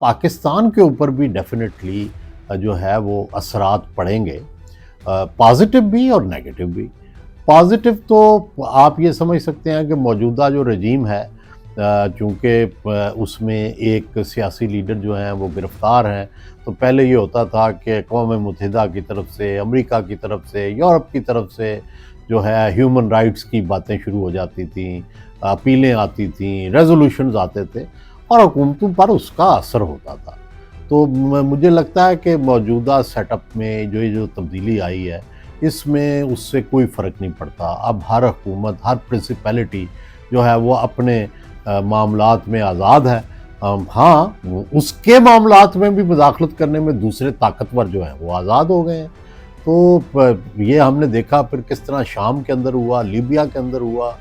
پاکستان کے اوپر بھی ڈیفینیٹلی جو ہے وہ اثرات پڑیں گے، پازیٹیو بھی اور نیگیٹو بھی۔ پازیٹیو تو آپ یہ سمجھ سکتے ہیں کہ موجودہ جو رجیم ہے، چونکہ اس میں ایک سیاسی لیڈر جو ہیں وہ گرفتار ہیں، تو پہلے یہ ہوتا تھا کہ اقوام متحدہ کی طرف سے، امریکہ کی طرف سے، یورپ کی طرف سے جو ہے ہیومن رائٹس کی باتیں شروع ہو جاتی تھیں، اپیلیں آتی تھیں، ریزولوشنز آتے تھے اور حکومتوں پر اس کا اثر ہوتا تھا۔ تو مجھے لگتا ہے کہ موجودہ سیٹ اپ میں جو تبدیلی آئی ہے، اس میں اس سے کوئی فرق نہیں پڑتا۔ اب ہر حکومت، ہر پرنسپلٹی جو ہے وہ اپنے معاملات میں آزاد ہے۔ ہاں، اس کے معاملات میں بھی مداخلت کرنے میں دوسرے طاقتور جو ہیں وہ آزاد ہو گئے ہیں۔ تو یہ ہم نے دیکھا پھر کس طرح شام کے اندر ہوا، لیبیا کے اندر ہوا۔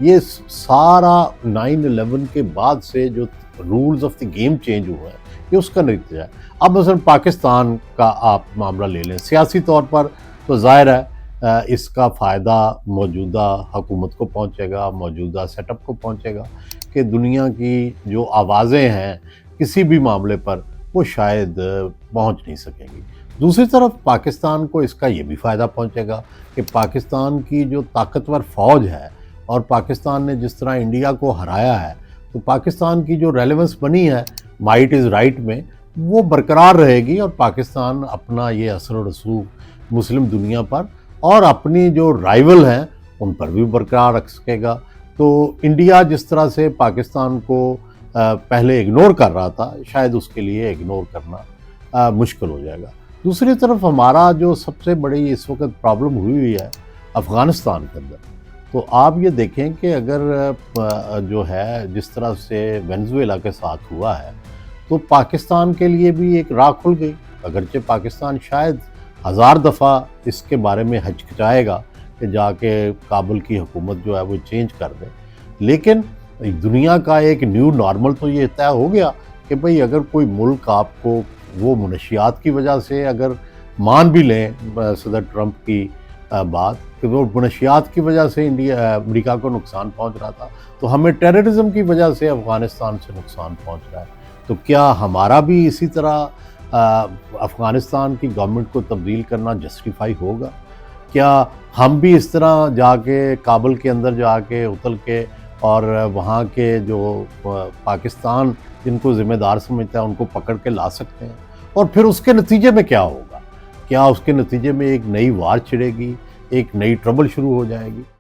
یہ سارا 9/11 کے بعد سے جو rules of the game change ہوا ہے، یہ اس کا نتیجہ ہے۔ اب مثلا پاکستان کا آپ معاملہ لے لیں، سیاسی طور پر تو ظاہر ہے اس کا فائدہ موجودہ حکومت کو پہنچے گا، موجودہ سیٹ اپ کو پہنچے گا کہ دنیا کی جو آوازیں ہیں کسی بھی معاملے پر وہ شاید پہنچ نہیں سکیں گی۔ دوسری طرف پاکستان کو اس کا یہ بھی فائدہ پہنچے گا کہ پاکستان کی جو طاقتور فوج ہے اور پاکستان نے جس طرح انڈیا کو ہرایا ہے، تو پاکستان کی جو ریلیونس بنی ہے مائٹ از رائٹ میں، وہ برقرار رہے گی اور پاکستان اپنا یہ اثر و رسوخ مسلم دنیا پر اور اپنی جو رائیول ہیں ان پر بھی برقرار رکھ سکے گا۔ تو انڈیا جس طرح سے پاکستان کو پہلے اگنور کر رہا تھا، شاید اس کے لیے اگنور کرنا مشکل ہو جائے گا۔ دوسری طرف ہمارا جو سب سے بڑی اس وقت پرابلم ہوئی ہے افغانستان کے اندر، تو آپ یہ دیکھیں کہ اگر جو ہے جس طرح سے وینزویلا کے ساتھ ہوا ہے، تو پاکستان کے لیے بھی ایک راہ کھل گئی۔ اگرچہ پاکستان شاید 1000 دفعہ اس کے بارے میں ہچکچائے گا کہ جا کے کابل کی حکومت جو ہے وہ چینج کر دے، لیکن دنیا کا ایک نیو نارمل تو یہ طے ہو گیا کہ بھئی اگر کوئی ملک آپ کو وہ منشیات کی وجہ سے اگر مان بھی لیں صدر ٹرمپ کی بات کہ وہ منشیات کی وجہ سے امریکہ کو نقصان پہنچ رہا تھا، تو ہمیں ٹیررزم کی وجہ سے افغانستان سے نقصان پہنچ رہا ہے، تو کیا ہمارا بھی اسی طرح افغانستان کی گورنمنٹ کو تبدیل کرنا جسٹیفائی ہوگا؟ کیا ہم بھی اس طرح جا کے کابل کے اندر جا کے اتل کے اور وہاں کے جو پاکستان جن کو ذمہ دار سمجھتا ہے ان کو پکڑ کے لا سکتے ہیں؟ اور پھر اس کے نتیجے میں کیا ہوگا؟ کیا اس کے نتیجے میں ایک نئی وار چھڑے گی، ایک نئی ٹربل شروع ہو جائے گی؟